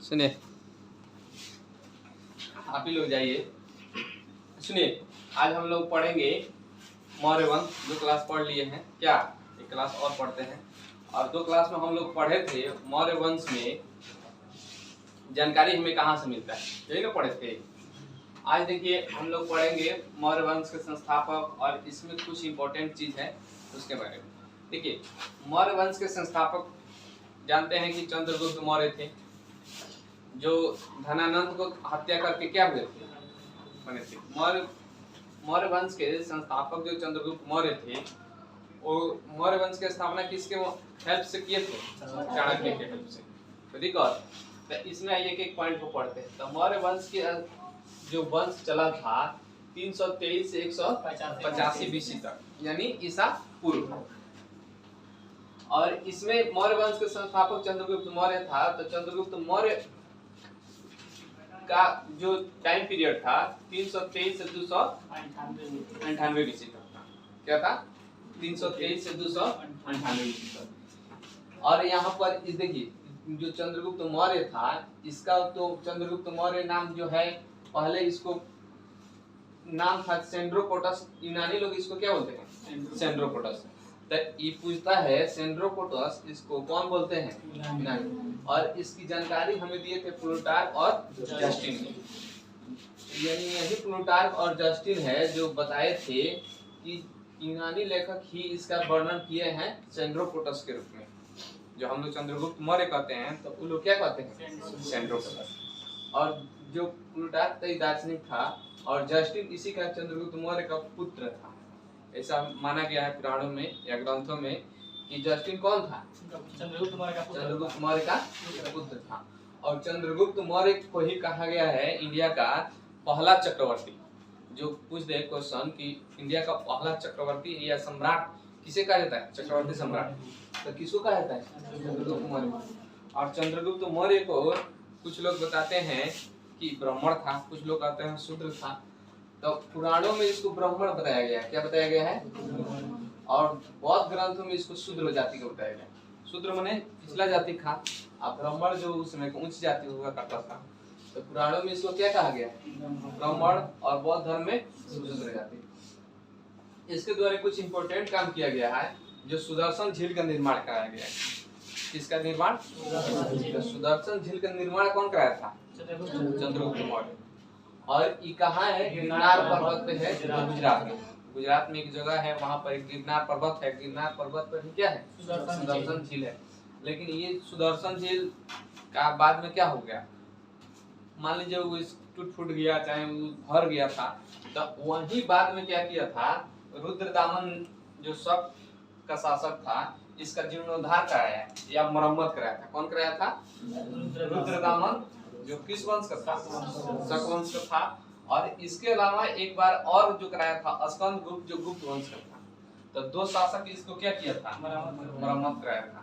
सुनिए, आप ही लोग जाइए। सुनिए, आज हम लोग पढ़ेंगे मौर्य वंश। 2 क्लास पढ़ लिए हैं क्या, एक क्लास और पढ़ते हैं। और 2 क्लास में हम लोग पढ़े थे मौर्य वंश में जानकारी हमें कहाँ से मिलता है, यही ना पढ़े थे। आज देखिए हम लोग पढ़ेंगे मौर्य वंश के संस्थापक और इसमें कुछ इंपॉर्टेंट चीज है उसके बारे में। देखिए, मौर्य वंश के संस्थापक जानते हैं कि चंद्रगुप्त मौर्य थे, जो धनानंद को हत्या करके क्या हुए थे, बने थे। मौर्य वंश के संस्थापक जो चंद्रगुप्त मौर्य थे, वो मौर्य वंश की स्थापना किसके हेल्प से किए थे? चाणक्य के हेल्प से। तो देखो, तो इसमें एक एक पॉइंट को पढ़ते हैं। तो मौर्य वंश के जो वंश चला था 323 से 185 बीसी तक, यानी ईसा पूर्व। और इसमें मौर्य वंश के संस्थापक चंद्रगुप्त मौर्य था। तो चंद्रगुप्त मौर्य का जो टाइम पीरियड था 323 से 298 बीसी तक था। क्या था? 323 से 298 बीसी तक। और यहाँ पर इस देखिए, जो चंद्रगुप्त मौर्य था, इसका तो चंद्रगुप्त मौर्य नाम जो है, पहले इसको नाम था सेंड्रोकोटस। यूनानी लोग इसको क्या बोलते हैं? सेंड्रोकोटस। तो ये पूछता है सेंड्रोकोटस इसको कौन बोलते हैं? यूनानी। और इसकी जानकारी हमें दिए थे प्लूटार्क और जस्टिन ने। यानी यही प्लूटार्क और जस्टिन है जो बताए थे कि यूनानी लेखक ही इसका वर्णन किए हैं सेंड्रोकोटस के रूप में। जो हम लोग चंद्रगुप्त मौर्य कहते हैं, तो वो लोग क्या कहते हैं? सेंड्रोकोटस। और जो प्लूटार्क दार्शनिक था और जस्टिन इसी का चंद्रगुप्त मौर्य का पुत्र था। ऐसा माना गया है पुराणों में या ग्रंथों में कि जस्टिन कौन था? चंद्रगुप्त मौर्य का पुत्र था। और चंद्रगुप्त मौर्य को ही कहा गया है इंडिया का पहला चक्रवर्ती। जो पूछ दे क्वेश्चन कि इंडिया का पहला चक्रवर्ती या सम्राट किसे कहा जाता है? चक्रवर्ती सम्राट। तो किसको कहा जाता है? चंद्रगुप्त मौर्य। और चंद्रगुप्त मौर्य को कुछ लोग बताते हैं कि ब्राह्मण था, कुछ लोग कहते हैं शूद्र था। तो पुराणों में इसको ब्राह्मण बताया गया है। क्या बताया गया है? और बौद्ध ग्रंथों में इसको शूद्र जाति को बताया गया। शूद्र माने पिछला जाति था, और ब्राह्मण जो उस समय उच्च जाति हुआ करता था। तो पुराणों में इसको क्या कहा गया है? ब्राह्मण। और बौद्ध धर्म में शूद्र जाति। इसके द्वारा कुछ इंपॉर्टेंट काम किया गया है, जो सुदर्शन झील का निर्माण कराया गया है। किसका निर्माण? सुदर्शन झील का निर्माण कौन कराया था? चंद्रगुप्त मौर्य। और ये कहाँ है? गिरनार पर्वत पे है, गुजरात में। गुजरात में एक जगह है, वहाँ पर एक गिरनार पर्वत है। गिरनार पर्वत पर क्या है? सुदर्शन झील है। लेकिन ये सुदर्शन झील का बाद में क्या हो गया? मान लीजिए वो टूट फूट गया, चाहे वो भर गया था, तो वही बाद में क्या किया था? रुद्रदामन जो शक का शासक था, इसका जीर्णोद्धार कराया या मरम्मत कराया था। कौन कराया था? रुद्रदामन, जो किस वंश का था? शक वंश का था। और इसके अलावा एक बार और जो कराया था स्कंदगुप्त, जो गुप्त वंश का था। तो 2 शासक इसको क्या किया था? मरम्मत कराया था।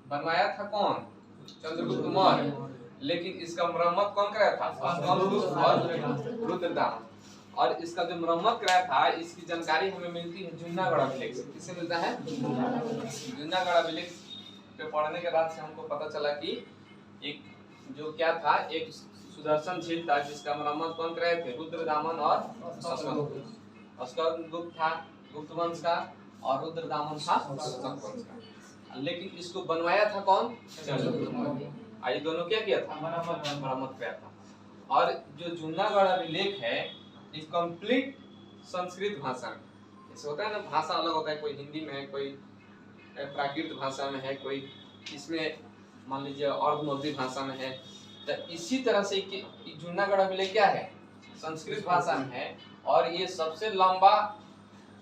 बनवाया था कौन? चंद्रगुप्त मौर्य। लेकिन इसका मरम्मत कौन कराया था? स्कंदगुप्त और रुद्रदामन। और इसका जो मरम्मत कराया था, इसकी जानकारी हमें मिलती है जूनागढ़ अभिलेख से। किससे मिलता है? जूनागढ़ अभिलेख पे पढ़ने के बाद से हमको पता चला कि एक जो क्या था, एक सुदर्शन झील था जिसका मरम्मत कौन कराए थे? रुद्रदामन और स्कंदगुप्त। स्कंदगुप्त था गुप्त वंश का और रुद्रदामन था शक वंश का। लेकिन इसको बनवाया था कौन? चंद्रगुप्त मौर्य। ये दोनों क्या किया था? मरम्मत कराया था। और जो जूनागढ़ अभिलेख है, इस कंप्लीट संस्कृत भाषा में। ऐसे होता है ना, भाषा अलग होता है, कोई हिंदी में है, कोई प्राकृत भाषा में है, कोई इसमें मान लीजिए अर्धनौदी भाषा में है। तो इसी तरह से जूनागढ़ अभिलेख क्या है? संस्कृत भाषा में है। और ये सबसे लंबा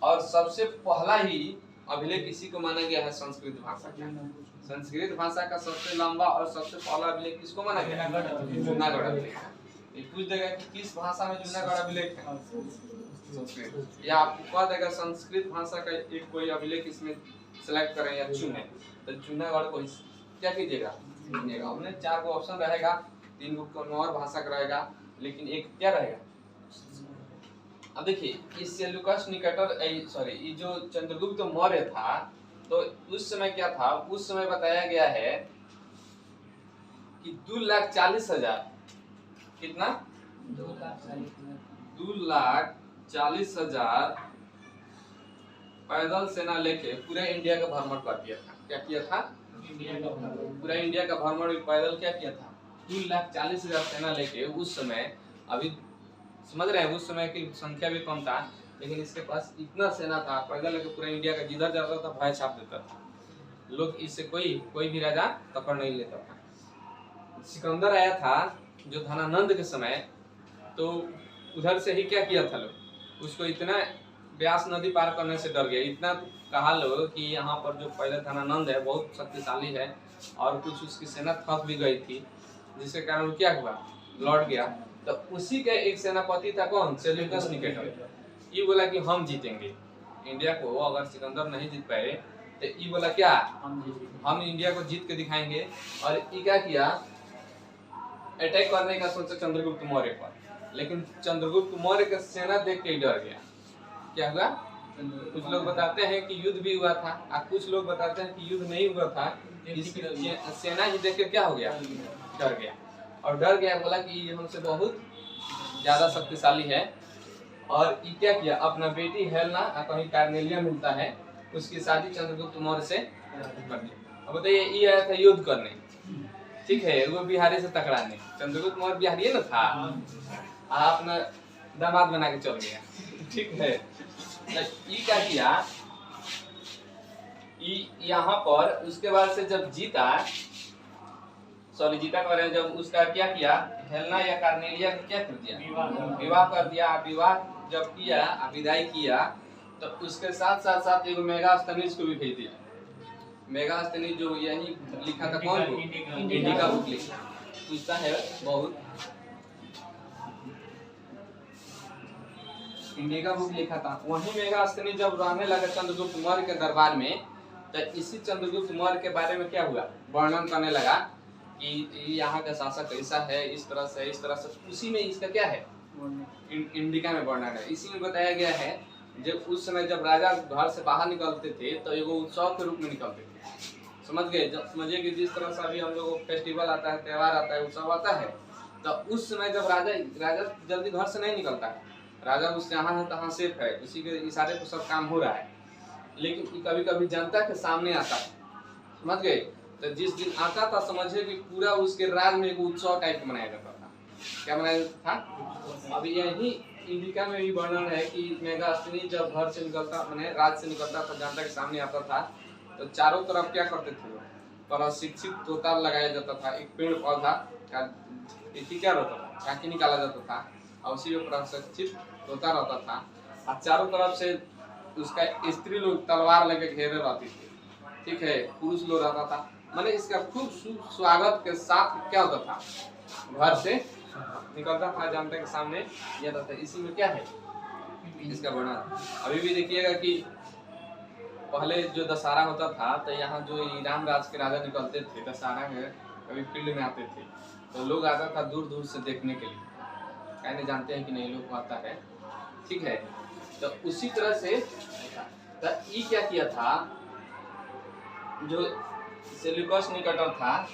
और सबसे पहला ही अभिलेख इसी को माना गया है संस्कृत भाषा का। संस्कृत भाषा का सबसे लंबा और सबसे पहला अभिलेख किसको माना गया? जूनागढ़ अभिलेख। ये पूछ देगा कि किस भाषा में जूनागढ़ अभिलेख है? संस्कृत। या आपको कह देगा संस्कृत भाषा का एक कोई अभिलेख इसमें सेलेक्ट करें या चुने, तो जूनागढ़ को क्या कीजिएगा? चुनिएगा। उन्हें 4 गो ऑप्शन रहेगा, 3 गो कोई और भाषा का रहेगा, लेकिन एक क्या रहेगा? अब देखिए, इस सेल्यूकस निकेटर ये जो चंद्रगुप्त मौर्य था, तो उस समय क्या था, उस समय बताया गया है कि 2,40,000, कितना 2,40,000 पैदल सेना लेके पूरे इंडिया का भ्रमण कर दिया था। क्या किया था? पूरा इंडिया का भ्रमण पैदल क्या किया था? 2,40,000 सेना लेके। उस समय, अभी समझ रहे हैं, उस समय की संख्या भी कम था, लेकिन इसके पास इतना सेना था, पैदल लेके पूरा इंडिया का जिधर जाता था भय छाप देता था। लोग इससे कोई भी राजा पकड़ नहीं लेता था। सिकंदर आया था जो धनानंद के समय, तो उधर से ही क्या किया था लोग, उसको इतना व्यास नदी पार करने से डर गया। इतना कहा लोग कि यहाँ पर जो पहले धनानंद है बहुत शक्तिशाली है, और कुछ उसकी सेना थक भी गई थी, जिसके कारण क्या हुआ, लौट गया। तो उसी के एक सेनापति था कौन, सेल्यूकस निकेटर। ये बोला कि हम जीतेंगे इंडिया को, अगर सिकंदर नहीं जीत पाए तो ये बोला क्या, हम इंडिया को जीत के दिखाएंगे। और ये क्या किया, अटैक करने का सोचा चंद्रगुप्त मौर्य पर, लेकिन चंद्रगुप्त मौर्य का सेना देख के डर गया। क्या हुआ, कुछ लोग बताते हैं कि युद्ध भी हुआ था, और कुछ लोग बताते हैं कि युद्ध नहीं हुआ था, इसकी सेना ही देख के क्या हो गया, डर गया। और डर गया, बोला कि ये हमसे बहुत ज्यादा शक्तिशाली है। और ये क्या किया, अपना बेटी हेलेना, कहीं कार्नेलिया मिलता है, उसकी शादी चंद्रगुप्त मौर्य से कर दी। अब बताइए, ये आया था युद्ध करने, ठीक है, वो बिहारी से टकराने। चंद्रगुप्त मौर्य बिहारी न था, अपना दामाद बना के चल गया, ठीक है। ये क्या किया, यहाँ पर उसके बाद से जब जीता कर रहे हैं, जब उसका क्या किया, हेलेना या कार्नेलिया का क्या कर दिया, विवाह कर दिया। विवाह जब किया, विदाई किया, तो उसके साथ साथ एगो मेगास्थनीज को भी भेज दिया। मेगास्थनीज जो यही लिखा था, कौन को, इंडिका बुक लिखा, पूछता है बहुत, इंडिका बुक लिखा था। वही मेगास्थनीज जब रहने लगा चंद्रगुप्त मौर्य के दरबार में, तो इसी चंद्रगुप्त मौर्य के बारे में क्या हुआ, वर्णन करने लगा कि यहाँ का शासक ऐसा है, इस तरह से, इस तरह से। उसी में इसका क्या है, इंडिका में वर्णन है। इसी में बताया गया है, जब उस समय जब राजा घर से बाहर निकलते थे तो एगो उत्सव के रूप में निकलते थे। समझ गए, जब समझिए कि जिस तरह से अभी हम लोग फेस्टिवल आता है, त्योहार आता है, उत्सव आता है, तो उस समय जब राजा जल्दी घर से नहीं निकलता है, राजा उस जहाँ है तहाँ सेफ है, उसी के इशारे पर सब काम हो रहा है। लेकिन कभी कभी जनता के सामने आता है, समझ गए, तो जिस दिन आता था, समझिए कि पूरा उसके राज में एक उत्सव टाइप का मनाया जाता था। क्या मनाया जाता था, अभी यही इंडिका में भी वर्णन है कि मेगास्थनीज जब घर से निकलता, मैंने राज से निकलता था, जनता के सामने आता था, तो चारों तरफ क्या करते थे लोग, प्रशिक्षित तोता लगाया जाता था, एक पेड़ पौधा क्या रहता था, झांकी निकाला जाता था, और उसी में प्रशिक्षित तोता रहता था, और चारों तरफ से उसका स्त्री लोग तलवार लेके घेरे रहती थी, ठीक है, पुरुष लोग रहता था। मैंने इसका खूब स्वागत के साथ क्या होता था, घर से निकलता था, जनता के सामने यह रहता। इसी में क्या है, इसका वर्णन। अभी भी देखिएगा कि पहले जो दशहरा होता था, तो यहाँ जो ईरान राज के राजा निकलते थे दशहरा में, कभी फील्ड में आते थे, तो लोग आता था दूर दूर से देखने के लिए, कहने जानते हैं कि नहीं, लोग आता है, ठीक है। तो उसी तरह से ये क्या किया था, जो सेल्यूकस निकेटर था,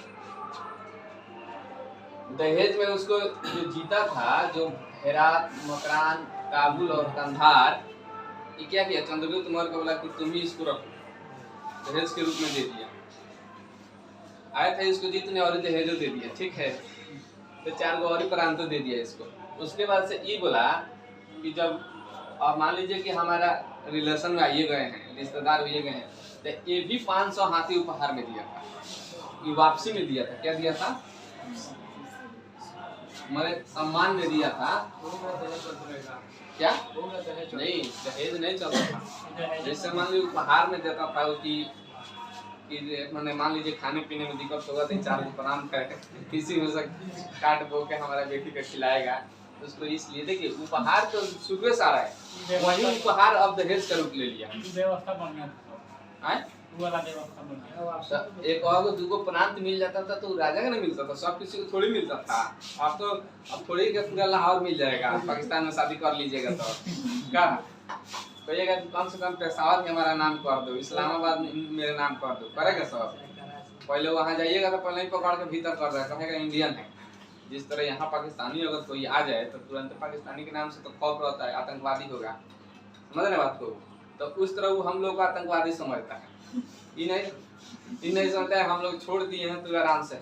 दहेज में उसको जो जीता था, जो हेरात, मकरान, काबुल और कंधार, ये क्या किया, चंद्रगुप्त मौर्य को बोला कि तुम ही इसको रखो, दहेज के रूप में दे दिया। आया था इसको जीतने और दहेज दे दिया, ठीक है, तो 4 और प्रांत दे दिया इसको। उसके बाद से ये बोला कि जब अब मान लीजिए कि हमारा रिलेशन में आइए गए हैं, रिश्तेदार हुए गए हैं, तो ये भी 500 हाथी उपहार में दिया था, ये वापसी में दिया था। क्या दिया था, हमारे सम्मान में दिया था। क्या नहीं, दहेज नहीं चलता था। जैसे मान लीजिए उपहार में देता था कि मैंने मान लीजिए खाने पीने में दिक्कत होगा तो 4 प्रांत है, किसी में से काट बो के हमारा बेटी को खिलाएगा, उसको इसलिए देखिए उपहार तो शुरू से आ रहा है, वही उपहार अब दहेज का रूप ले लिया। व्यवस्था बन गया, एक और दूगो प्रांत मिल जाता था तो राजा का नहीं मिलता था, सब किसी को थोड़ी मिलता था। अब थोड़ी का पूरा लाहौर मिल जाएगा, पाकिस्तान में शादी कर लीजिएगा तो क्या। कहिएगा कम से कम पेशावर के हमारा नाम कर दो, इस्लामाबाद मेरे नाम कर दो, करेगा सब? पहले वहाँ जाइएगा तो पहले ही पकड़ के भीतर कर रहा है, कहेगा इंडियन है। जिस तरह यहाँ पाकिस्तानी अगर कोई आ जाए तो तुरंत पाकिस्तानी के नाम से तो खौफ रहता है, आतंकवादी होगा, समझ रहे बात को? तो उस तरह वो हम लोग को आतंकवादी समझता है। ये नहीं समझता है हम लोग छोड़ दिए हैं तो आराम से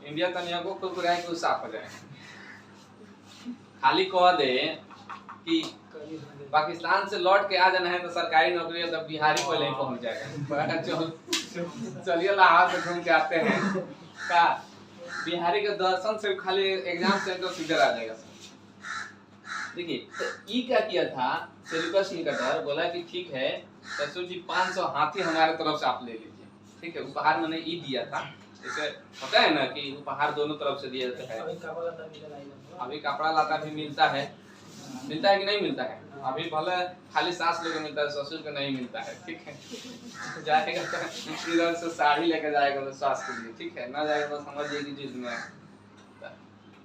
इंडिया तनिया को कुरकुराए के साफ हो जाए। खाली कह दे कि पाकिस्तान से लौट के आ जाना है तो सरकारी नौकरी है, तब बिहारी पहले ही पहुंच जाएगा। चलिए लाहौर से घूम के आते हैं का बिहारी के दर्शन से खाली एग्जाम सेंटर सीधे आ जाएगा। देखिए तो ई क्या किया था, सेल्यूकस निकटर बोला कि ठीक है ससुर जी 500 हाथी हमारे तरफ से आप ले लीजिए, ठीक है। उपहार मैंने ई दिया था, जैसे पता है ना कि उपहार दोनों तरफ से दिया जाता है। अभी कपड़ा लाता भी मिलता है कि नहीं मिलता है? अभी भले खाली सास लोग मिलता है, ससुर को नहीं मिलता है, ठीक है। जाएगा तो इधर से साड़ी लेके जाएगा तो सास के लिए, ठीक है, ना जाएगा तो समझिए कि जिद में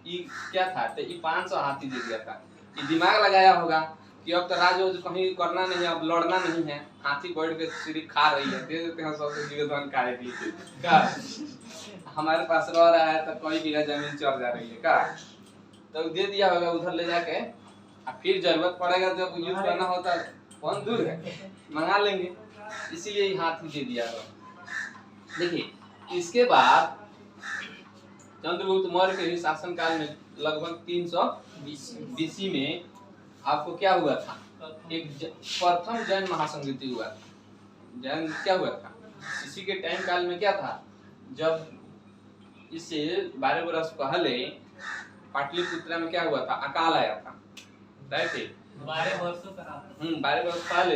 ये क्या था, तो ये 500 हाथी दे दिया था। ये दिमाग लगाया होगा कि अब तो राज कहीं करना नहीं है, अब लड़ना नहीं है, हाथी बैठ के सिर्फ खा रही है, दे देते हैं सबसे जीवन खाने के लिए का हमारे पास रह रहा है तो कोई बीघा जमीन चढ़ जा रही है का, तो दे दिया होगा उधर ले जाके। फिर जरूरत पड़ेगा जब यूज करना होता है, कौन दूर है, मंगा लेंगे, इसीलिए हाथी दे दिया होगा। देखिए इसके बाद चंद्रगुप्त मौर्य के शासन काल में लगभग 300 BC में आपको क्या हुआ था, एक प्रथम जैन महासंगति हुआ था। जैन क्या हुआ था इसी के टाइम काल में, क्या था, जब इससे 12 वर्ष पहले पाटलिपुत्र में क्या हुआ था, अकाल आया था, 12 वर्ष पहले,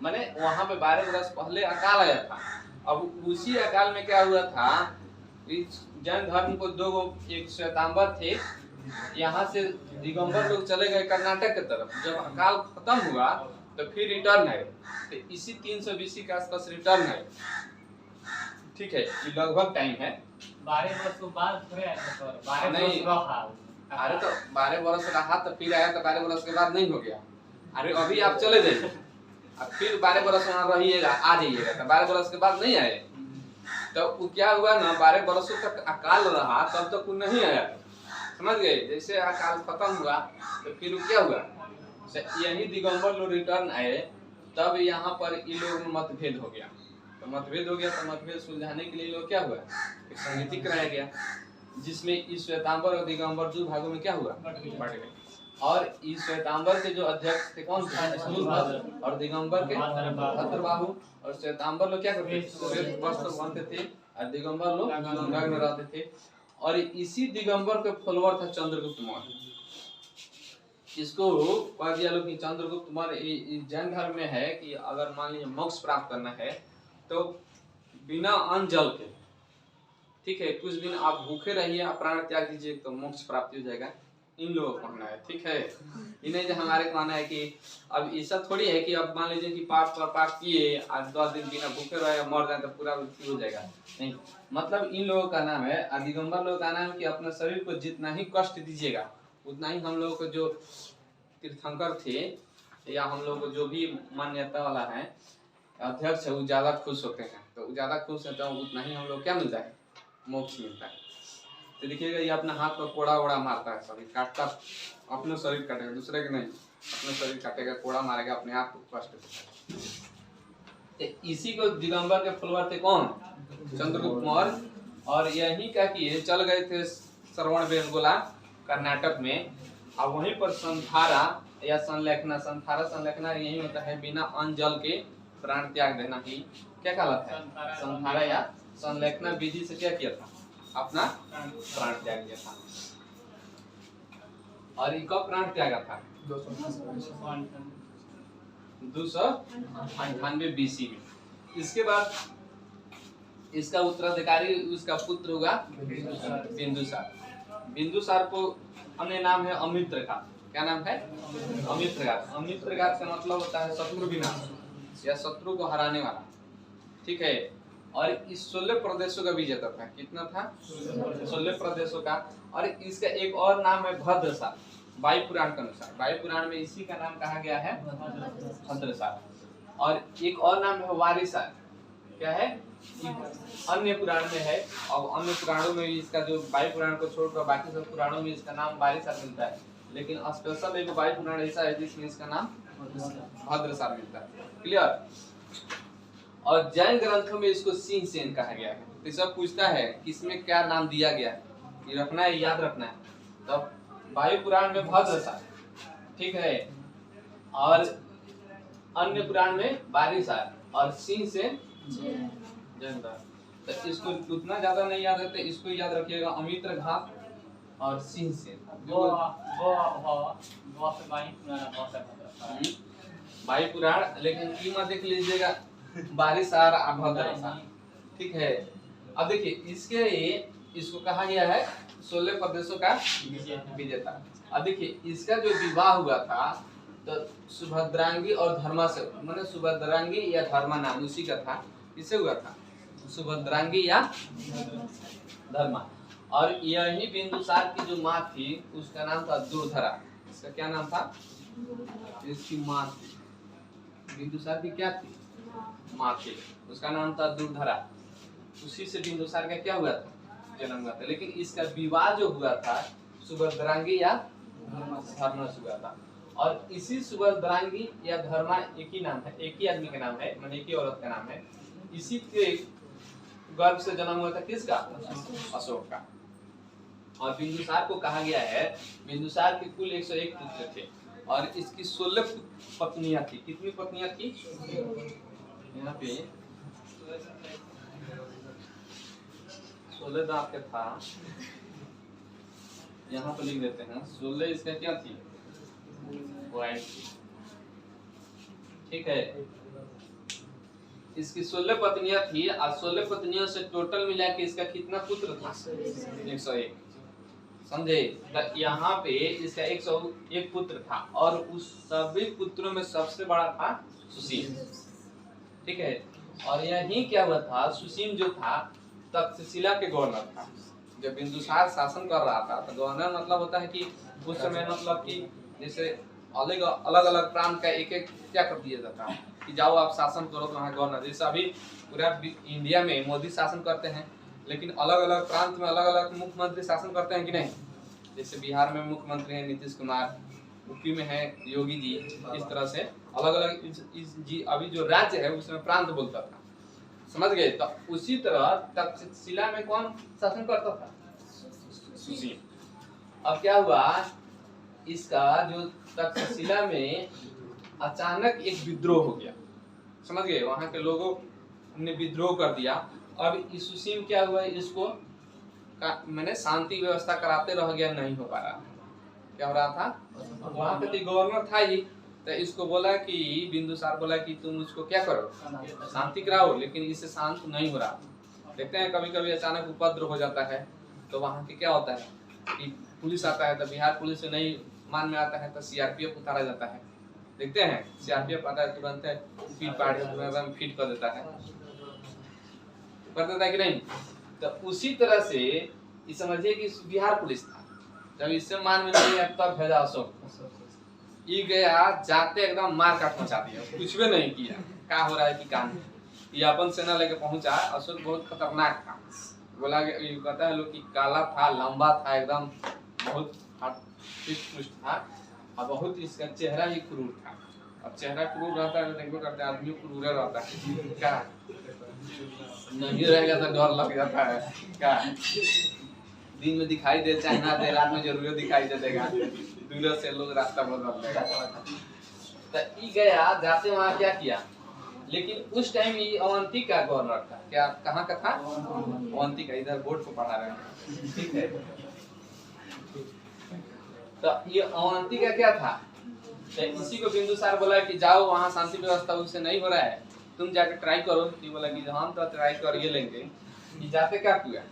माने वहां पे 12 वर्ष पहले अकाल आया था। अब उसी अकाल में क्या हुआ था, इस जैन धर्म को दो, एक श्वेतांबर थे, यहाँ से दिगंबर लोग चले गए कर्नाटक की तरफ। जब अकाल खत्म हुआ तो फिर रिटर्न है, तो इसी 300 BC के आसपास रिटर्न है, ठीक है। ये लगभग टाइम है, 12 वर्ष के बाद थोड़े आया था, 12 वर्ष रहा। अरे तो 12 वर्ष रहा तो फिर आया, तो 12 वर्ष के बाद नहीं हो गया। अरे अभी आप चले जाइए, अब फिर 12 वर्ष वहाँ रहिएगा, आ जाइएगा, तो 12 वर्ष के बाद नहीं आए, तो वो क्या हुआ ना, 12 वर्षों तक अकाल रहा, तब तक वो नहीं आया, समझ गए। जैसे अकाल खत्म हुआ तो फिर वो क्या हुआ, यही दिगंबर लोग रिटर्न आए, तब यहाँ पर इन लोगों में मतभेद हो गया। तो मतभेद हो गया तो मतभेद सुलझाने के लिए लोग क्या हुआ, एक समिति कराया गया, जिसमें इस श्वेतांबर और दिगंबर 2 भागों में क्या हुआ, बट गए। और इस श्वेतांबर के जो अध्यक्ष थे कौन थे, स्थूलभद्र, और दिगंबर के भद्रबाहु। और श्वेतांबर लोग क्या करते थे, श्वेत वस्त्र पहनते थे, और दिगंबर लोग नग्न रहते थे। और इसी दिगंबर के फॉलोअर था चंद्रगुप्त मौर्य। इसको कह दिया लोग कि चंद्रगुप्त मौर्य जैन धर्म में है कि अगर मान लीजिए मोक्ष प्राप्त करना है तो बिना अन्न जल के, ठीक है, कुछ दिन आप भूखे रहिए, आप प्राण त्याग दीजिए तो मोक्ष प्राप्ति हो जाएगा। इन लोगों को कहना है, ठीक है। इन्हें जो हमारे कहना है कि अब ऐसा थोड़ी है कि अब मान लीजिए कि पाप पर पाप किए, आज 10 दिन बिना भूखे रहे, मर जाए तो पूरा मृत्यु हो जाएगा, नहीं। मतलब इन लोगों का नाम है, दिगंबर लोगों का नाम है कि अपने शरीर को जितना ही कष्ट दीजिएगा उतना ही हम लोगों को जो तीर्थंकर थे या हम लोग को जो भी मान्यता वाला है अध्यक्ष है, वो ज्यादा खुश होते हैं। तो ज्यादा खुश है तो उतना ही हम लोग क्या मिलता है, मोक्ष मिलता है। तो देखिएगा ये अपना हाथ पर कोड़ा वोड़ा मारता है, सभी काटता, अपने शरीर काटेगा, दूसरे के नहीं, अपने शरीर काटेगा, कोड़ा मारेगा, अपने आप को कष्ट देगा। इसी को दिगंबर के फॉलोअर थे कौन, चंद्रगुप्त मौर्य। और यही क्या किए, चल गए थे श्रवणबेलगोला कर्नाटक में, और वहीं पर संधारा या संलेखना यही होता है, बिना अन्न जल के प्राण त्याग देना ही क्या कहलाता है, संधारा या संलेखना विधि से क्या किया था, अपना प्राण त्याग दिया था। और इनका प्राण त्यागा था 298 BC में। इसके बाद इसका उत्तराधिकारी उसका पुत्र होगा बिंदुसार। बिंदुसार को अन्य नाम है अमित्र का, क्या नाम है, अमित्रघात। अमित्रघात का मतलब होता है शत्रु विनाश या शत्रु को हराने वाला, ठीक है। और इस 16 प्रदेशों का विजेता था, कितना था, 16 प्रदेशों का। और इसका एक और नाम है भद्रसार। वायु पुराण के अनुसार, वायु पुराण में इसी का नाम कहा गया है भद्रसार। और एक और नाम है वारिसार। क्या है? अन्य पुराण में है, और अन्य पुराणों में इसका जो वायु पुराण को छोड़कर बाकी सब पुराणों में इसका नाम वारिसार मिलता है, लेकिन स्पेशल एक वायु पुराण ऐसा है जिसमें इसका नाम भद्रसार मिलता है। क्लियर? और जैन ग्रंथों में इसको सिंह सेन कहा गया है। तो सब पूछता है कि इसमें क्या नाम दिया गया है, ये रखना है, याद रखना है। तो वायु पुराण में भद्रसार, ठीक है, और अन्य पुराण में वारिसार, और सिंह सेन जैन। तो इसको उतना ज्यादा नहीं याद रहता, इसको याद रखिएगा, अमित्र घात और सिंह सेन। वायु पुराण, लेकिन कीमा देख लीजिएगा, वारिसार और भद्रसार, ठीक है। अब देखिए इसको कहा गया है 16 प्रदेशों का विजेता। अब देखिए इसका जो विवाह हुआ था तो सुभद्रांगी और धर्मा से, माने सुभद्रांगी या धर्मा नाम उसी का था, किससे हुआ था? सुभद्रांगी या धर्मा। और यही बिंदुसार की जो माँ थी उसका नाम था दुर्धरा। इसका क्या नाम था? इसकी माँ थी, बिंदुसार की क्या थी? माँ थी, उसका नाम था दुर्धरा। उसी से बिंदुसार का क्या हुआ था? जन्म हुआ था। लेकिन इसका विवाह जो हुआ था सुभद्रांगी या धर्मा से हुआ था। और इसी सुभद्रांगी या धर्मा एक ही नाम है, एक ही आदमी का नाम है, माने एक ही औरत का नाम है। इसी के गर्भ से जन्म हुआ था किसका? अशोक का। और बिंदुसार को कहा गया है, बिंदुसार के कुल 101 पुत्र थे और इसकी 16 पत्नियां थी। कितनी पत्नियां थी? यहाँ पे 16 दांत का था, यहाँ पर लिख देते हैं 16 इसका क्या थी? वाइफ थी, ठीक है। इसकी 16 पत्नियां थी और 16 पत्नियों से टोटल मिला के इसका कितना पुत्र था? 101। समझे? तो यहाँ पे इसका 101 पुत्र था और उस सभी पुत्रों में सबसे बड़ा था सुसीम, ठीक है। और यही क्या हुआ था, सुसीम जो था तक्षशिला के गवर्नर था। जब बिंदुसार शासन कर रहा था तो गवर्नर मतलब होता है कि उस समय मतलब कि जैसे अलग अलग प्रांत का एक एक क्या कर दिया जाता है कि जाओ आप शासन करो, तो वहाँ गवर्नर। जैसे अभी पूरा इंडिया में मोदी शासन करते हैं, लेकिन अलग अलग प्रांत में अलग अलग मुख्यमंत्री शासन करते हैं कि नहीं। जैसे बिहार में मुख्यमंत्री है नीतीश कुमार, यूपी में है योगी जी, इस तरह से अलग अलग जी अभी जो राज्य है उसमें प्रांत बोलता था, समझ गए। तो उसी तरह तक्षशिला में कौन शासन करता था? सुसीम। अब क्या हुआ, इसका जो तक्षशिला में अचानक एक विद्रोह हो गया, समझ गए। वहां के लोगों ने विद्रोह कर दिया। अब इस सुसीम क्या हुआ, इसको मैंने शांति व्यवस्था कराते रह गया, नहीं हो पा रहा। क्या हो रहा था, वहां पे गवर्नर था ही, तो इसको बोला कि बिंदुसार बोला कि तुम उसको क्या करो, शांति कराओ, लेकिन इससे शांत नहीं हो रहा। देखते हैं कभी कभी अचानक उपद्रव हो जाता है तो वहां के क्या होता है कि पुलिस आता है, तो बिहार पुलिस से नहीं मान में आता है तो सीआरपीएफ उतारा जाता है। देखते हैं सीआरपीएफ आता है तुरंत फिट कर देता है, कि नहीं। तो उसी तरह से ये समझिए कि बिहार पुलिस था, जब इससे मान में नहीं आया तब भेजा अशोक। ये गया जाते एकदम मार काट मचा दिया, कुछ भी नहीं किया, क्या हो रहा है कि काम। ये अपन सेना लेके पहुंचा। अशोक बहुत खतरनाक था, बोला कहता है लोग कि काला था, लंबा था, एकदम बहुत पुष्ट था और बहुत इसका चेहरा ही क्रूर था। अब चेहरा क्रूर रहता है तो देखो करते आदमी क्रूर रहता है, क्या नहीं रहेगा तो डर लग जाता है। क्या दिन में दिखाई दे चाहे ना दे, रात में जरूर दिखाई दे देगा, दूर से लोग रास्ता बदल देगा। तो ये गया जाते वहाँ क्या किया, लेकिन उस टाइम ये अवंती का गवर्नर था। क्या कहाँ का था? अवंती का। इधर बोर्ड को पढ़ा रहे हैं, ठीक है। तो ये अवंती का क्या था, तो इसी को बिंदुसार बोला कि जाओ वहाँ शांति व्यवस्था उससे नहीं हो रहा है, तुम जाके ट्राई करो। तो बोला कि हम तो ट्राई कर ये लेंगे। कि जाते क्या किया,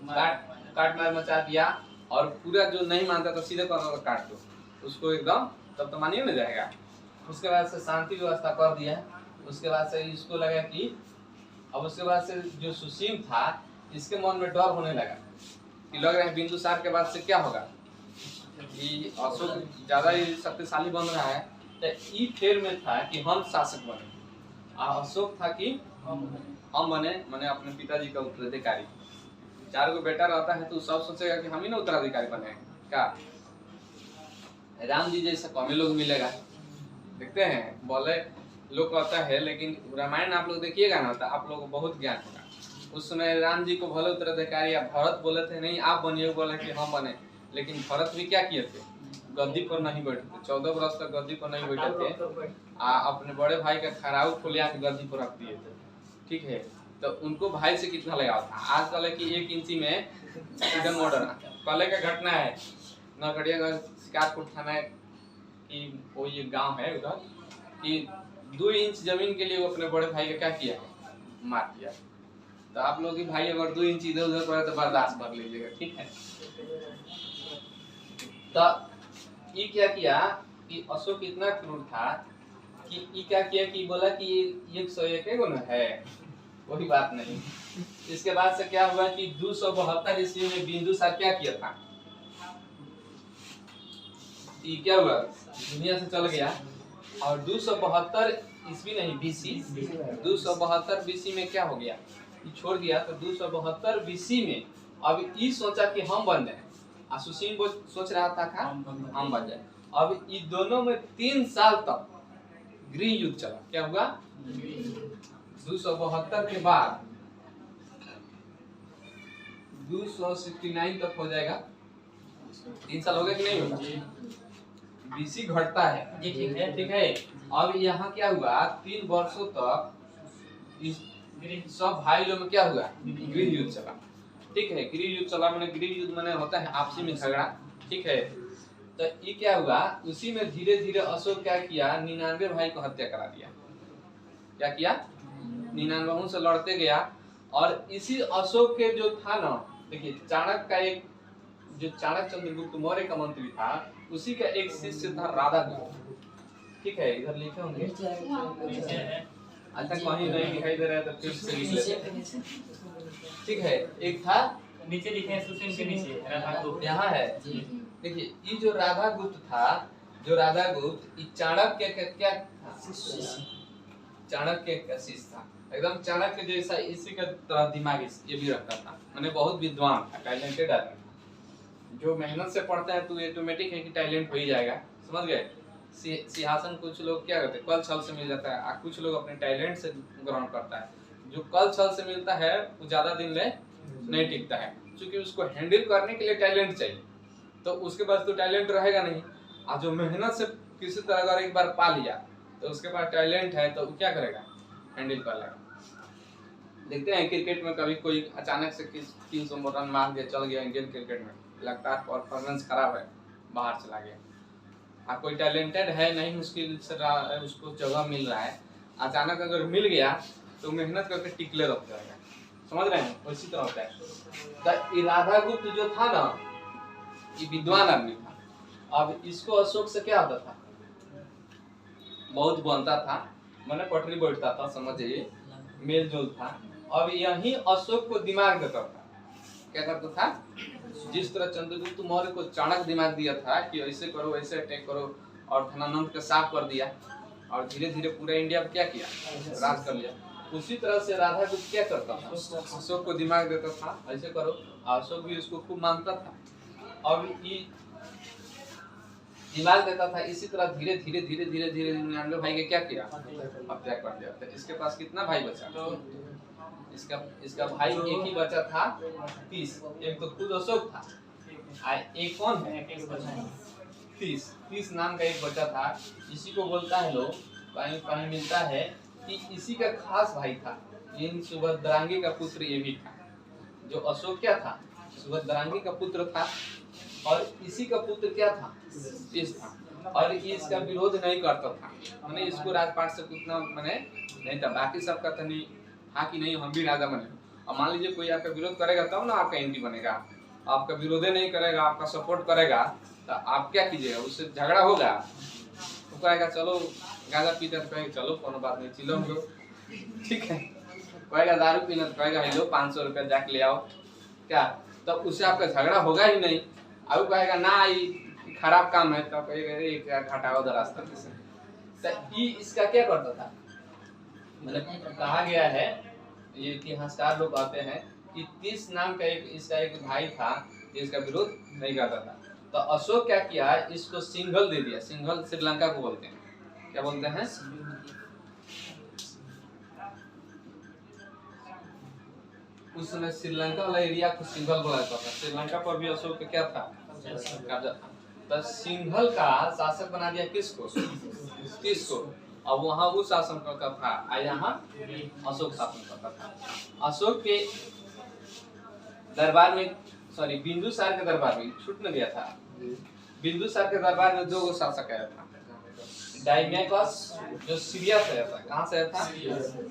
काट मार मचा दिया और पूरा जो नहीं मानता था सीधे कॉर्नर काट दो उसको एकदम, तब तो मानिए ना जाएगा। उसके बाद से शांति व्यवस्था कर दिया। उसके बाद से इसको लगा कि अब उसके बाद से जो सुसीम था इसके मन में डर होने लगा कि लग रहा है बिंदुसार के बाद से क्या होगा, कि अशोक ज्यादा ही शक्तिशाली बन रहा है, तो ई फेर में था कि हम शासक बने, और अशोक था कि हम बने, मैंने अपने पिताजी का उत्तराधिकारी। 4 गो बेटा रहता है तो सब सोचेगा कि हम ही ना उत्तराधिकारी बने क्या। राम जी जैसा कम लोग मिलेगा, देखते हैं बोले लोग कहता है, लेकिन रामायण आप लोग देखिएगा ना तो आप लोगों को बहुत ज्ञान होगा। उस समय राम जी को भले उत्तराधिकारी या भरत बोले थे नहीं आप बनिए, बोले कि हम बने, लेकिन भरत भी क्या किए थे, गद्दी पर नहीं बैठे थे, 14 वर्ष तक गद्दी पर नहीं बैठे थे, अपने बड़े भाई का खराउ खोलिया के गद्दी पर रख दिए थे। ठीक है, तो उनको भाई से कितना लगाव था। आज कल की 1 इंची में फ्रीडम ऑर्डर, कल का घटना है नरकटियागंज शिकारपुर थाना की कोई एक गांव है उधर, कि 2 इंच जमीन के लिए वो अपने बड़े भाई का क्या किया, मार दिया। तो आप लोग की भाई अगर 2 इंच इधर उधर पड़े तो बर्दाश्त कर लीजिएगा, ठीक है। तो ये क्या किया कि अशोक इतना क्रूर था कि ये क्या किया कि बोला कि 101 गो न है, वही बात नहीं। इसके बाद से क्या हुआ कि 272 ईस्वी में बिंदुसार क्या किया था, ये क्या हुआ, दुनिया से चल गया। और 272 ईस्वी नहीं बीसी, 272 बीसी में क्या हो गया, छोड़ दिया। तो 272 बीसी में अब ये सोचा कि हम बन जाए, सुसीम वो सोच रहा था हम बन जाए। अब ये दोनों में 3 साल तक गृह युद्ध चला। क्या हुआ, 272 के बाद 269 तक हो जाएगा, 3 साल हो गए कि नहीं होगा, बीसी घटता है जी, ठीक है। अब यहाँ क्या हुआ, 3 वर्षों तक इस सब भाई लोग में क्या हुआ, गृह युद्ध चला। ठीक है, गृह युद्ध चला मैंने, गृह युद्ध मैंने होता है आपसी में झगड़ा, ठीक है। तो ये क्या हुआ, उसी में धीरे धीरे अशोक क्या किया, 99 भाई को हत्या करा दिया। क्या किया, 99 से लड़ते गया। और इसी अशोक के जो था ना, देखिए चाणक्य का एक, जो चाणक्य चंद्रगुप्त मौर्य का मंत्री था, उसी का एक शिष्य था राधागुप्त। ठीक है, इधर लिखे होंगे, अच्छा कहीं नहीं दिखाई दे रहा है तो फिर से लिख लेते। ठीक है, एक था नीचे लिखे हैं, सुशील के नीचे राधागुप्त यहाँ है। देखिए ये जो राधागुप्त था, जो राधागुप्त चाणक्य का क्या था, चाणक्य का शिष्य था, एकदम चाणक्य जैसा इसी का तरह दिमाग ये भी रखता था, मैंने बहुत विद्वान था, टैलेंटेड आदमी था। जो मेहनत से पढ़ता है तो ऑटोमेटिक है कि टैलेंट हो ही जाएगा, समझ गए। सिंहासन कुछ लोग क्या करते हैं, कल छल से मिल जाता है, कुछ लोग अपने टैलेंट से ग्रहण करता है। जो कल छल से मिलता है वो ज्यादा दिन ले नहीं टिकता है, क्योंकि उसको हैंडल करने के लिए टैलेंट चाहिए, तो उसके पास तो टैलेंट रहेगा नहीं। और जो मेहनत से किसी तरह अगर एक बार पा लिया तो उसके पास टैलेंट है तो क्या करेगा, हैंडल कर लेगा। देखते हैं क्रिकेट में कभी कोई अचानक से 300 रन मार के चल गया इंडियन क्रिकेट में, लगता है परफॉर्मेंस खराब है, बाहर चला गया। आप कोई टैलेंटेड है नहीं, मुश्किल से उसको जगह मिल रहा है, अचानक अगर मिल गया तो मेहनत करके टिकले रख जाएगा, समझ रहे हैं। उसी तरह होता है। तो राधागुप्त जो था ना, ये विद्वान आदमी था। अब इसको अशोक से क्या होता था, बहुत बनता था, मैंने पटरी बैठता था, समझिए मेल जोल था। अब यही अशोक को दिमाग देता था, क्या करता था, जिस तरह चंद्रगुप्त मौर्य को चाणक्य दिमाग दिया था कि ऐसे करो वैसे अटैक करो, और धनानंद का साफ कर दिया, और धीरे धीरे पूरा इंडिया पे क्या किया, राज कर लिया। उसी तरह से राधागुप्त क्या करता था, अशोक को दिमाग देता था, ऐसे करो, अशोक भी उसको खूब मानता था। अब ये दिमाग देता था, इसी तरह धीरे धीरे धीरे धीरे धीरे 99 भाई के क्या किया, हत्या कर दिया। तो इसके पास कितना भाई बचा, इसका भाई एक ही बचा था 30, एक तो खुद अशोक था, एक कौन है 30 नाम का एक बचा था। इसी को बोलता है लोग, कहीं कहीं मिलता है कि इसी का खास भाई था, इन सुभद्रांगी का पुत्र ये भी था। जो अशोक क्या था, सुभद्रांगी का पुत्र था, और इसी का पुत्र क्या था, इस था। और ये इसका विरोध नहीं करता था, मैंने इसको राजपाट से उतना मैंने नहीं था, बाकी सबका था नहीं, हाँ कि नहीं हम भी राजा बने। और मान लीजिए कोई आपका विरोध करेगा तब ना आपका एंटी बनेगा, आपका विरोध नहीं करेगा, आपका सपोर्ट करेगा, तो आप क्या कीजिएगा, उससे झगड़ा होगा, तो कहेगा चलो गांजा पीते, तो कहेगा चलो कोनो बात नहीं चिलो हम लोग, ठीक है। कहेगा दारू पीना, तो कहेगा हेलो 500 रुपया जाके ले आओ, क्या, तब उससे आपका झगड़ा होगा ही नहीं। अब कहेगा ना खराब काम है तो एक घटाओ रास्ता से। तो ये इसका क्या करता था, मतलब कहा गया है, ये इतिहासकार लोग कहते हैं कि 30 नाम का इसका एक भाई था जो इसका विरोध नहीं करता था। तो अशोक क्या किया, इसको सिंघल दे दिया। सिंघल श्रीलंका को बोलते हैं, क्या बोलते हैं? उस समय श्रीलंका वाला एरिया को सिंघल बोला जाता था। श्रीलंका पर भी अशोक का क्या था, कब्जा था। तो सिंघल का शासक बना दिया किसको? किसको? अब वहाँ वो शासन करता था और यहाँ अशोक शासन करता था। अशोक के दरबार में, सॉरी बिंदुसार के दरबार में छूट न गया था। बिंदुसार के दरबार में 2 शासक आया था। डायमेकस जो सीरिया से आया था, कहाँ से आया था?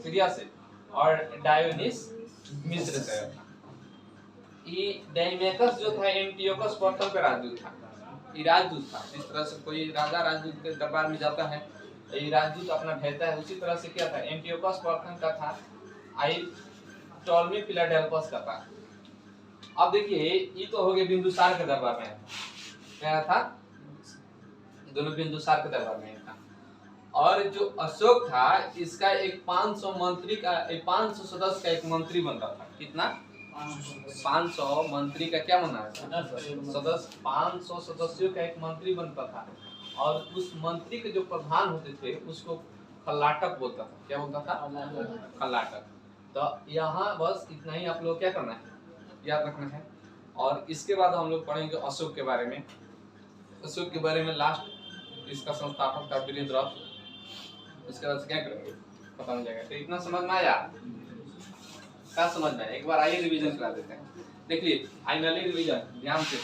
सीरिया से। और डायोनिस मिस्र से आया था। ये डायमेकस जो था एंटियोकस प्रथम का राजदूत था। ये राजदूत था। जिस तरह से कोई राजा राजदूत के दरबार में जाता है, ये राजदूत अपना भेजता है, उसी तरह से क्या था, एंटियोकस प्रथम का था। आई टॉलमी फिलाडेल्फस का था। अब देखिए ये तो हो गया बिंदुसार के दरबार में क्या था, दोनों बिंदुसार के दरबार में था। और जो अशोक था इसका एक 500 मंत्री का, 500 सदस्य का एक मंत्री बनता था। कितना? 500 मंत्री का क्या बना था? सदस्य। 500 सदस्यों का एक मंत्री बनता था। और उस मंत्री के जो प्रधान होते थे उसको खल्लाटक बोलता था। क्या बोलता था? खल्लाटक। तो यहाँ बस इतना ही आप लोग क्या करना है, याद रखना है। और इसके बाद हम लोग पढ़ेंगे अशोक के बारे में। अशोक के बारे में लास्ट इसका संस्थापक था वीरेंद्र। उसके बाद से क्या करेंगे पता नहीं जाएगा। तो इतना समझ में आया? क्या समझ में आया? एक बार आइए रिवीजन करा देते हैं। देखिए फाइनली रिवीजन ध्यान से।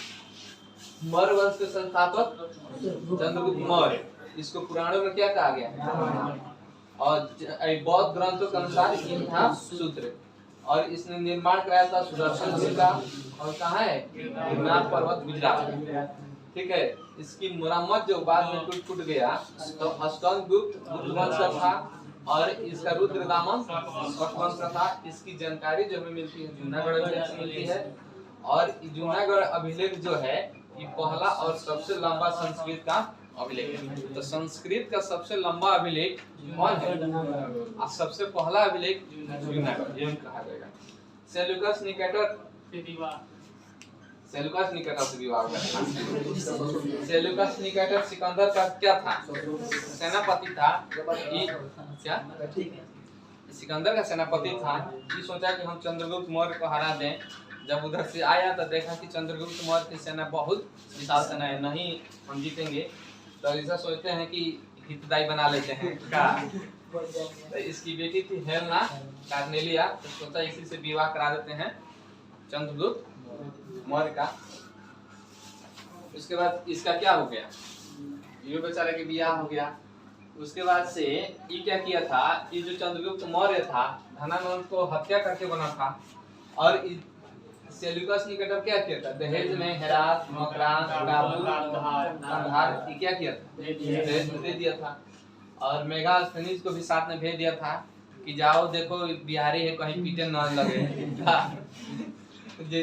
मौर्य वंश के संस्थापक चंद्रगुप्त मौर्य, इसको पुराणों में क्या कहा गया है? और बौद्ध ग्रंथों के अनुसार ये था सूत्र। और इसने निर्माण कराया था सुदर्शन झील का। और कहाँ है? गिरनार पर्वत, गुजरात। ठीक है। इसकी मरम्मत जो बाद में टूट गया तो अष्टगुप्त गुप्त वंश का था। और इसका रुद्रदामन शक वंश का था। इसकी जानकारी जो हमें मिलती है जूनागढ़ अभिलेख से मिलती है। और जूनागढ़ अभिलेख जो है ये पहला और सबसे लंबा संस्कृत का अभिलेख है। तो संस्कृत का सबसे लंबा अभिलेख कौन है? और सबसे पहला अभिलेख जूनागढ़, ये कहा जाएगा। सेल्यूकस निकेटर, सेल्यूकस निकेटर से विवाह हुआ था। सेल्यूकस निकेटर सिकंदर का क्या था? सेनापति था। ये क्या सिकंदर का सेनापति था। ये सोचा कि हम चंद्रगुप्त मौर्य को हरा दें। जब उधर से आया तो देखा कि चंद्रगुप्त मौर्य की सेना बहुत विशाल सेना है, नहीं हम जीतेंगे। तो ऐसा सोचते हैं कि हितदाई बना लेते हैं का। तो इसकी बेटी थी हेलेना कार्नेलिया, तो सोचा इसी से विवाह करा देते हैं चंद्रगुप्त मौर्य का। उसके बाद इसका क्या हो गया, ये बेचारे के बियाह हो गया। उसके बाद से ये क्या किया था, ये जो चंद्रगुप्त मौर्य था धनानंद को हत्या करके बना था। और सेल्यूकस निकेटर क्या किया था, दहेज में हेरात, मकरान, काबुल, कंधार ये क्या किया था, दहेज में दे दिया था। और मेगास्थनीज को भी साथ में भेज दिया था कि जाओ देखो बिहारी है कहीं पीटे न लगे। जे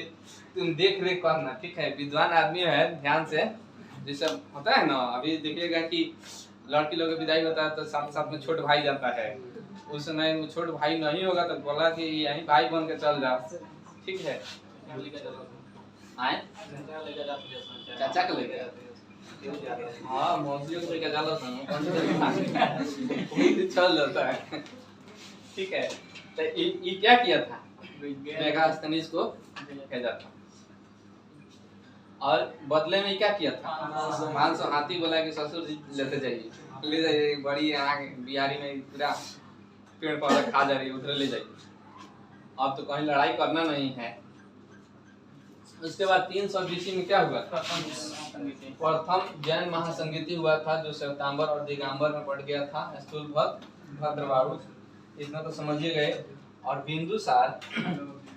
तुम देख रेख करना, ठीक है। विद्वान आदमी है, ध्यान से। जैसे होता है ना, अभी देखिएगा कि लड़की लोग की विदाई होता है तो साथ साथ में छोट भाई जाता है। उस समय वो छोट भाई नहीं होगा तो बोला कि यही भाई बन के चल जाओ, ठीक है। चाचा को लेके हाँ मौसियों को लेकर चलो चल जाता है, ठीक है। तो ये क्या किया था, मेगास्थनीज को भेजा था। और बदले में क्या किया था, 500 हाथी बोला कि ससुर जी लेते जाइए, ले जाइए। बड़ी यहाँ बिहारी में पूरा पेड़ पौधा खा जा रही है, उधर ले जाइए। अब तो कहीं लड़ाई करना नहीं है। उसके बाद 300 BC में क्या हुआ था, प्रथम जैन महासंगीति हुआ था जो श्वेतांबर और दिगंबर में पड़ गया था। स्थूलभद्र, भद्रवाहु, इतना तो समझिए गए। और बिंदुसार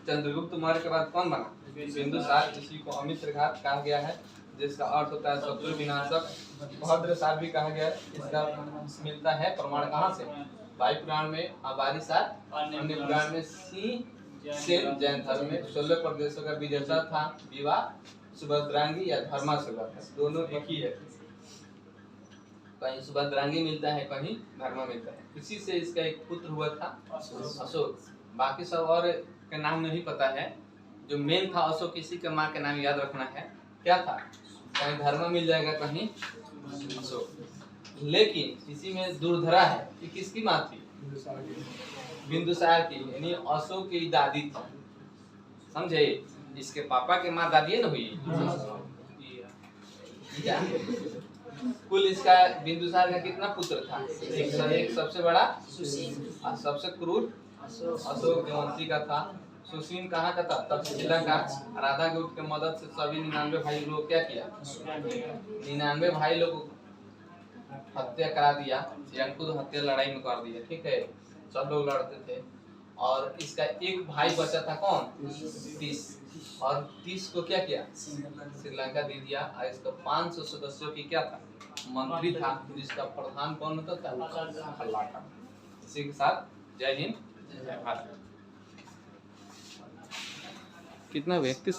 चंद्रगुप्त मौर्य के बाद कौन बना, बिंदुसार। इसी को अमित्रघात कहा गया है, जिसका अर्थ होता है शत्रु विनाशक। भद्रसार भी कहा गया है। इसका मिलता है प्रमाण कहाँ से, वायु पुराण में, अबारीसार, अन्य पुराण में। सी से जैन धर्म में 16 प्रदेशों का विजेता था। विवाह सुभद्रांगी या धर्माशोका, दोनों एक ही है। कहीं सुभद्रांगी मिलता है, कहीं धर्मा मिलता है। इसी से इसका एक पुत्र हुआ था अशोक। बाकी सब और के नाम नहीं पता है, जो मेन था अशोक। किसी के माँ के नाम याद रखना है, क्या था, कहीं धर्मा मिल जाएगा, कहीं अशोक। लेकिन इसी में दुर्धरा है, ये किसकी माँ थी, बिंदुसार की, यानी अशोक की दादी थी, समझे। इसके पापा के माँ दादी है ना हुई। कुल इसका बिंदुसार का कितना पुत्र था, एक सबसे बड़ा और सबसे क्रूर अशोक देववंशी का था। सुसीम कहाँ का था, तक्षशिला का। राधा के उठ के मदद से सभी 99 भाई लोग क्या किया, 99 भाई लोग हत्या करा दिया, या खुद हत्या लड़ाई में कर दिया, ठीक है। सब लोग लड़ते थे और इसका एक भाई बचा था, कौन, 30, और 30 को क्या किया, श्रीलंका दे दिया। और इसका 500 सदस्यों की क्या था, मंत्री था, जिसका प्रधान कौन होता था, हल्लाका। इसी के साथ जय हिंद जय भारत। कितना व्यक्ति